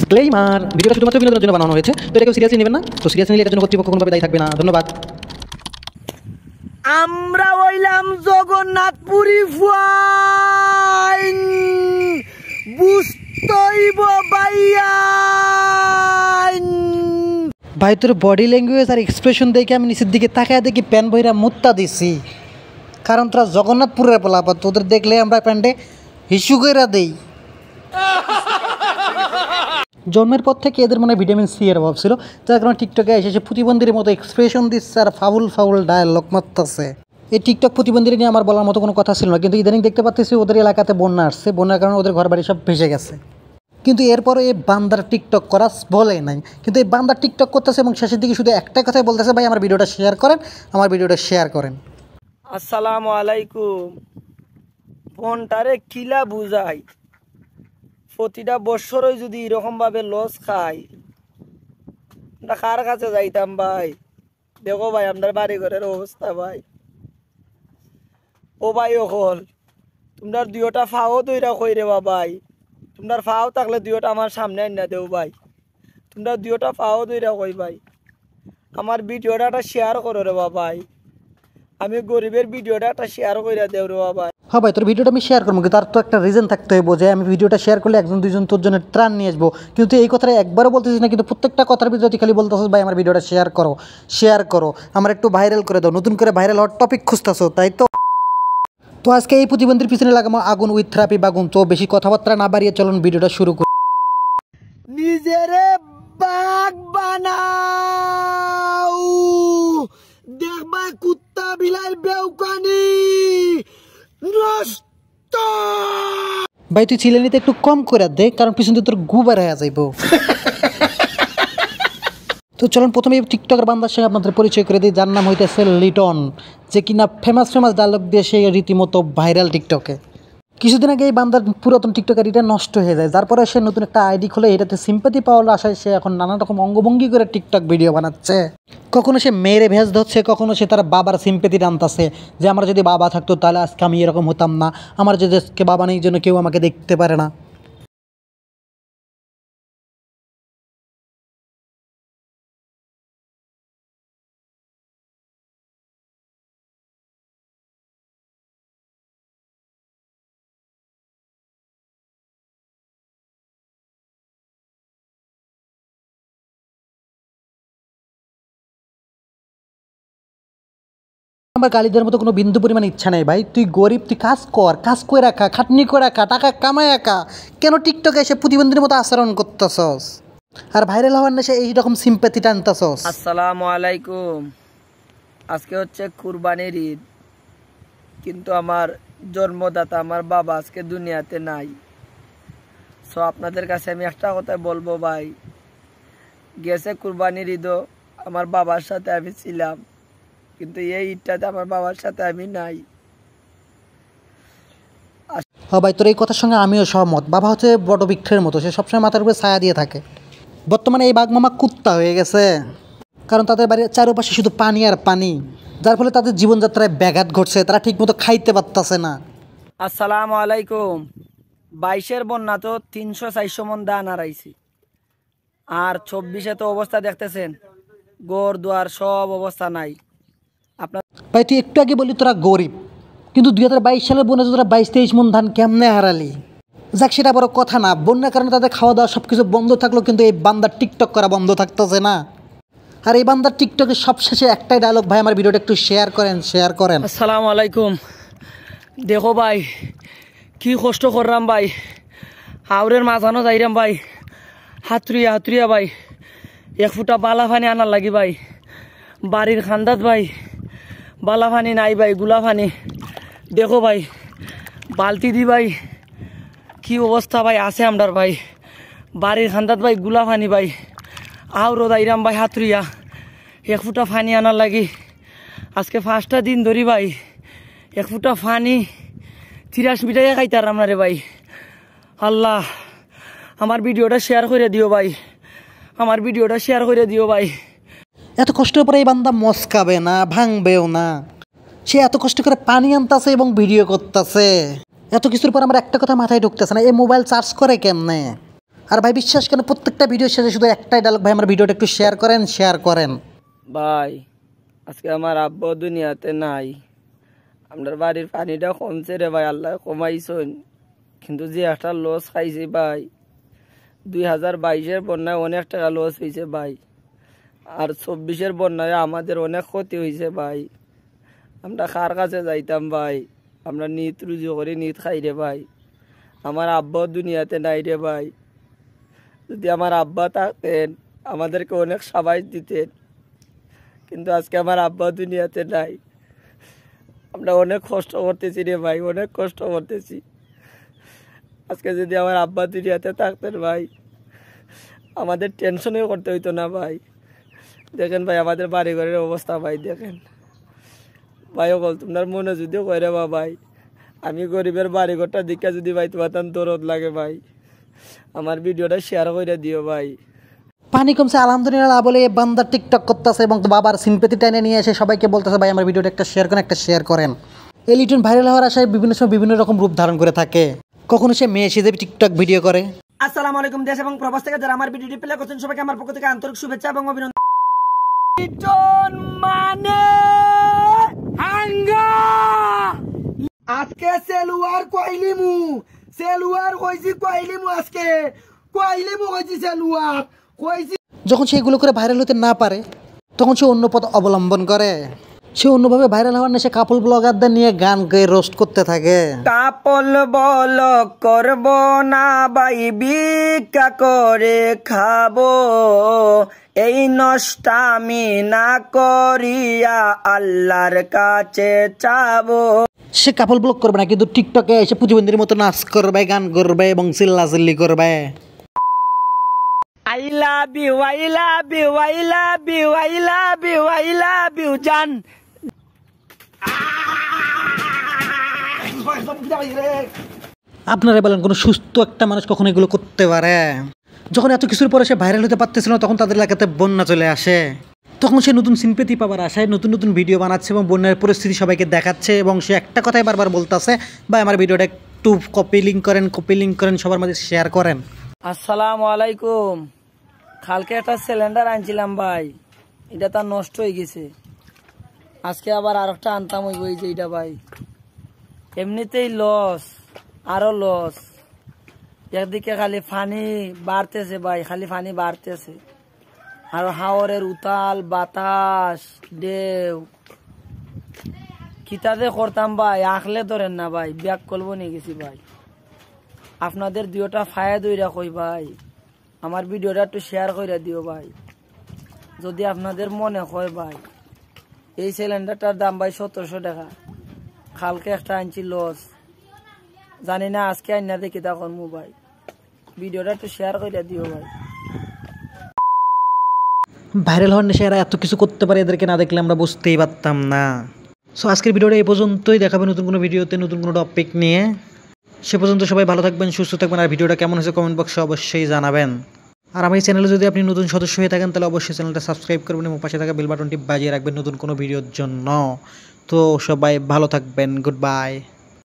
Disclaimer, ভিডিওটা শুধুমাত্র বিনোদনের জন্য বানানো হয়েছে, তো এটা কেউ সিরিয়াসলি নেবেন না। তো সিরিয়াসলি নিলে এটার জন্য কর্তৃপক্ষ কোনোভাবে দায়ী থাকবে না। ধন্যবাদ। আমরা হইলাম জগন্নাথপুরি ফুয়াইন, বুঝতইব বাইয়াইন। ভাই তোর বডি ল্যাঙ্গুয়েজ আর এক্সপ্রেশন দেখে আমি নিচের দিকে তাকায় দেখি প্যান বইরা মুত্তা দিছি, কারণ তোরা জগন্নাথপুরের পোলাপা, তোদের দেখলে আমরা প্যান্টে হিসু কইরা দেই। জন্মের পর থেকে এদের মনে ভিটামিন সি এর অভাব ছিল, যার কারণে টিকটকে এসে সে প্রতিবন্ধীর মতো এক্সপ্রেশন দিচ্ছে আর ফাউল ফাউল ডায়ালগ মারতেছে। এই টিকটক প্রতিবন্ধী নিয়ে আমার বলার মতো কোনো কথা ছিল না, কিন্তু ইদানিং দেখতে পাচ্ছি ওদের এলাকাতে বন্যা আসছে, বন্যার কারণে ওদের ঘর বাড়ি সব ভেসে গেছে। কিন্তু এরপরে এই বান্দার টিকটক করা বলে নাই, কিন্তু এই বান্দার টিকটক করতেছে এবং শেষের দিকে শুধু একটাই কথাই বলতেছে, ভাই আমার ভিডিওটা শেয়ার করেন, আমার ভিডিওটা শেয়ার করেন। আসসালামু আলাইকুম। ফোনটারে কিলা বুঝাই, প্রতিটা বছরই যদি এরকমভাবে লস খাই, আমরা কার কাছে যাইতাম ভাই? দেখো ভাই আমাদের বাড়ি ঘরের অবস্থা ভাই। ও ভাই অকল তোমরা দুইটা ফাও তৈরা কই রে ভাই, তোমরা ফাও থাকলে দুইটা আমার সামনে আইনা দেও ভাই। তোমরা দুইটা ফাও তৈরা কই ভাই, আমার ভিডিওটা একটা শেয়ার করো রে ভাই। আমি গরিবের ভিডিওটা একটা শেয়ার কইরা দেও রে ভাই। হ্যাঁ ভাই, তোর ভিডিওটা আমি শেয়ার করবো, কিন্তু তার তো একটা রিজন থাকতে হইব যে আমি ভিডিওটা শেয়ার করলে একজন দুইজন তোর জন্য ত্রাণ নিয়ে আসবো। কিন্তু এই কথাটা একবারও বলতেছিস না, কিন্তু প্রত্যেকটা কথার ভিতরে তুই খালি বলতেছিস ভাই আমার ভিডিওটা শেয়ার করো, শেয়ার করো, আমার একটু ভাইরাল করে দাও, নতুন করে ভাইরাল হওয়ার টপিক খুঁজতেছো, তাই তো? তো আজকে এই প্রতিবন্ধীর পিছনে লাগামো আগুন উইথ থেরাপি বাগুন। তো বেশি কথাবার্তা না বাড়িয়ে চলুন ভিডিওটা শুরু করি। নিজেরে বাঘ বানাও, দেখবা কুত্তা বিলাই বেউকানি নষ্ট। ভাই তুই ছিলে নিতে একটু কম করে দে, কারণ পিছন দিয়ে তোর গুবার হয়ে যাইব। তো চলুন প্রথমে টিকটকের বান্দার সঙ্গে আপনাদের পরিচয় করে দিই, যার নাম হইতেছে লিটন, যে কিনা ফেমাস ডায়লগ দিয়ে সে রীতিমতো ভাইরাল টিকটকে। কিছুদিন আগে এই বান্দার পুরাতন টিকটকের এটা নষ্ট হয়ে যায়, যার পরে সে নতুন একটা আইডি খুলে এটাতে সিম্পাতি পাওয়ার আশায় সে এখন নানা রকম অঙ্গভঙ্গি করে টিকটক ভিডিও বানাচ্ছে। কখনো সে মেয়েরে ভেজ ধরছে, কখনো সে তার বাবার সিম্পাতি টানতেছে, যে আমার যদি বাবা থাকতো তাহলে আজকে আমি এরকম হতাম না, আমার যদি আজকে বাবা নেই জন্য কেউ আমাকে দেখতে পারে না। আমার গালি দেওয়ার মতো কোনো বিন্দু পরিমাণ ইচ্ছা নেই ভাই, তুই গরিব, তুই কাজ কর, কাজ করে রাখা, খাটনি করে রাখা, টাকা কামায় রাখা, কেন টিকটকে এসে প্রতিবন্ধীর মতো আচরণ করতেছস আর ভাইরাল হওয়ার নেশে এইরকম সিম্পাতি টানতেছস? আসসালামু আলাইকুম। আজকে হচ্ছে কুরবানির ঈদ, কিন্তু আমার জন্মদাতা আমার বাবা আজকে দুনিয়াতে নাই। সো আপনাদের কাছে আমি একটা কথা বলবো ভাই, গেছে কুরবানির ঈদও আমার বাবার সাথে আমি ছিলাম, কিন্তু এই ঈদটাতে আমার বাবার সাথে আমি নাই। হ্যাঁ ভাই, তোর এই কথার সঙ্গে আমিও সহমত। বাবা হচ্ছে বড় বৃক্ষের মতো, সে সবসময় মাথার উপরে ছায়া দিয়ে থাকে। বর্তমানে এই বাঘ মামা কুত্তা হয়ে গেছে, কারণ তাদের বাড়ির চারপাশে শুধু পানি আর পানি, যার ফলে তাদের জীবনযাত্রায় ব্যাঘাত ঘটছে, তারা ঠিকমতো খাইতে পারতেছে না। আসসালামু আলাইকুম। 22-এর বন্যা তো 300-400 মন ধান হারাইছি, আর 24-এ তো অবস্থা দেখতেছেন, গড় দুয়ার সব অবস্থা নাই। আপনার ভাই তুই একটু আগে বলি তোরা গরিব, কিন্তু 2022 সালের বন্যা তোরা 22-23 মন ধান কেমনে হারালি? যাক, সেটা বড় কথা না, বন্যার কারণে তাদের খাওয়া দাওয়া সব কিছু বন্ধ থাকলো, কিন্তু এই বান্দার টিকটক করা বন্ধ থাকতেছে না। আর এই বান্দার টিকটকের সবশেষে একটাই ডায়লগ, ভাই আমার ভিডিওটা একটু শেয়ার করেন, শেয়ার করেন। আসসালামু আলাইকুম। দেখো ভাই কি কষ্ট করলাম ভাই, হাওরের মাঝানো যাইরাম ভাই, হাতুরিয়া হাতুরিয়া ভাই, 1 ফুটা বালা পানি আনার লাগি ভাই, বাড়ির খান্দাত ভাই বালা পানি নাই ভাই, গুলা পানি। দেখো ভাই বালতি দি ভাই কি অবস্থা ভাই আছে আমরার ভাই, বাড়ির খান্দাত ভাই গুলা পানি ভাই, আউরো যাইরাম ভাই হাতুরিয়া 1 ফুটা পানি আনার লাগি। আজকে 5টা দিন ধরি ভাই 1 ফুটা পানি 30 মিটারে খাইতার আপনারে ভাই। আল্লাহ আমার ভিডিওটা শেয়ার করে দিও ভাই, আমার ভিডিওটা শেয়ার করে দিও ভাই। এত কষ্টের পরে এই বান্দা মস্কাবে না, ভাঙবেও না, সে এত কষ্ট করে পানি আনতেছে এবং ভিডিও করতেছে। এত কিছুর পর আমার একটা কথা মাথায় ঢুকতেছে না, এই মোবাইল চার্জ করে কেমনে? আর ভাই বিশ্বাস করেন প্রত্যেকটা ভিডিও শেষে শুধু একটাই ডায়লগ, ভাই আমার ভিডিওটা একটু শেয়ার করেন। ভাই আজকে আমার আব্বা দুনিয়াতে নাই, আপনার বাড়ির পানিটা কমছে রে ভাই, আল্লাহ কমাইছেন, কিন্তু যে একটা লস খাইছি ভাই, 2022-এর বন্যায় অনেক টাকা লস হয়েছে ভাই, আর 24-এর বন্যায় আমাদের অনেক ক্ষতি হয়েছে ভাই। আমরা কার কাছে যাইতাম ভাই, আমরা নিত রুজি করে নিত খাই রে ভাই। আমার আব্বা দুনিয়াতে নাই রে ভাই, যদি আমার আব্বা থাকতেন আমাদেরকে অনেক সাবাস দিতেন, কিন্তু আজকে আমার আব্বা দুনিয়াতে নাই। আমরা অনেক কষ্ট করতেছি রে ভাই, অনেক কষ্ট করতেছি। আজকে যদি আমার আব্বা দুনিয়াতে থাকতেন ভাই, আমাদের টেনশনও করতে হইতো না ভাই। দেখেন ভাই আমাদের বাড়ি ঘরের অবস্থা ভাই, দেখেন ভাই, বল তোমার মনে যদিও করে বা ভাই, আমি গরিবের বাড়ি ঘরটা দিকে যদি ভাই তোমার দরদ লাগে ভাই, আমার ভিডিওটা শেয়ার করে দিও ভাই। পানি কমছে আলহামদুলিল্লাহ বলে বান্দা টিকটক করতেছে এবং বাবার সিম্পেথি টাইনে নিয়ে এসে সবাইকে বলতেছে ভাই আমার ভিডিওটা একটা শেয়ার করেন। এই লিটন ভাইরাল হওয়ার আশায় বিভিন্ন সময় বিভিন্ন রকম রূপ ধারণ করে থাকে। কখনো সে মেয়ে সেজে টিকটক ভিডিও করে। আসসালামু আলাইকুম দেশ এবং প্রবাস থেকে যারা আমার ভিডিওটি প্লে করছেন সবাইকে আমার পক্ষ থেকে আন্তরিক শুভেচ্ছা এবং অভিনন্দন। লিটন মানে হাঙ্গা, আজকে সেলুয়ার কইলিমু, সেলুয়ার কইছি কইলিমু, আজকে কইলিমু কইছি সেলুয়ার কইছি। যখন সে এগুলো করে ভাইরাল হতে না পারে তখন সে অন্য পথ অবলম্বন করে। সে অন্যভাবে ভাইরাল হওয়ার নেশে কাপল ব্লগারদের নিয়ে গান গেয়ে রোস্ট করতে থাকে। কাপল বল করব না ভাই, ভিক্ষা করে খাবো, এই নষ্টামি না করিয়া আল্লাহর কাছে চাবো। সে কাপল ব্লগ করবে না, কিন্তু টিকটকে এসে প্রতিবন্ধীর মতো নাচ করবে, গান করবে এবং চিল্লাচিল্লি করবে। I love you, I love you, I love you, I love you, I love you, জান। আপনারা বলেন কোনো সুস্থ একটা মানুষ কখন এগুলো করতে পারে? যখন এত কিছুর পরে সে ভাইরাল হতে পারতেছিল না, তখন তাদের এলাকাতে বন্যা চলে আসে। তখন সে নতুন সিম্পেথি পাওয়ার আশায় নতুন নতুন ভিডিও বানাচ্ছে এবং বন্যার পরিস্থিতি সবাইকে দেখাচ্ছে, এবং সে একটা কথাই বারবার বলতেছে ভাই আমার ভিডিওটা একটু কপি লিঙ্ক করেন, সবার মাঝে শেয়ার করেন। আসসালামু আলাইকুম। কালকে একটা সিলিন্ডার আনছিলাম ভাই, এটা তার নষ্ট হয়ে গেছে, আজকে আবার আর একটা আনতাম হইব, এই যে এটা ভাই এমনিতেই লস, আরো লস। একদিকে খালি পানি বাড়তেছে ভাই, খালি পানি বাড়তেছে, আর হাওরের উতাল বাতাস ঢেউ কিতাতে করতাম ভাই, আঁকলে ধরেন না ভাই, ব্যাগ করবো নিয়ে গেছি ভাই। আপনাদের দুইটা ফায়া দইরা কই ভাই, আমার ভিডিওটা একটু শেয়ার করে দিও ভাই, যদি আপনাদের মনে হয় ভাই। এই সিলিন্ডারটার দাম ভাই 1700 টাকা, কালকে একটা আনছি লস, জানি না আজকে আইনা দেখি তখন মু ভাই, ভিডিওটা একটু শেয়ার করে দিও ভাই। ভাইরাল হওয়ার নেশে এরা এত কিছু করতে পারে, এদেরকে না দেখলে আমরা বুঝতেই পারতাম না। সো আজকের ভিডিওটা এই পর্যন্তই, দেখাবে নতুন কোনো ভিডিওতে নতুন কোনো টপিক নিয়ে। সে পর্যন্ত সবাই ভালো থাকবেন, সুস্থ থাকবেন, আর ভিডিওটা কেমন হয়েছে কমেন্ট বক্সে অবশ্যই জানাবেন। আর আমার এই চ্যানেলে যদি আপনি নতুন সদস্য হয়ে থাকেন তাহলে অবশ্যই চ্যানেলটা সাবস্ক্রাইব করবেন এবং পাশে থাকা বেল বাটনটি বাজিয়ে রাখবেন নতুন কোনো ভিডিওর জন্য। তো সবাই ভালো থাকবেন, গুড বাই।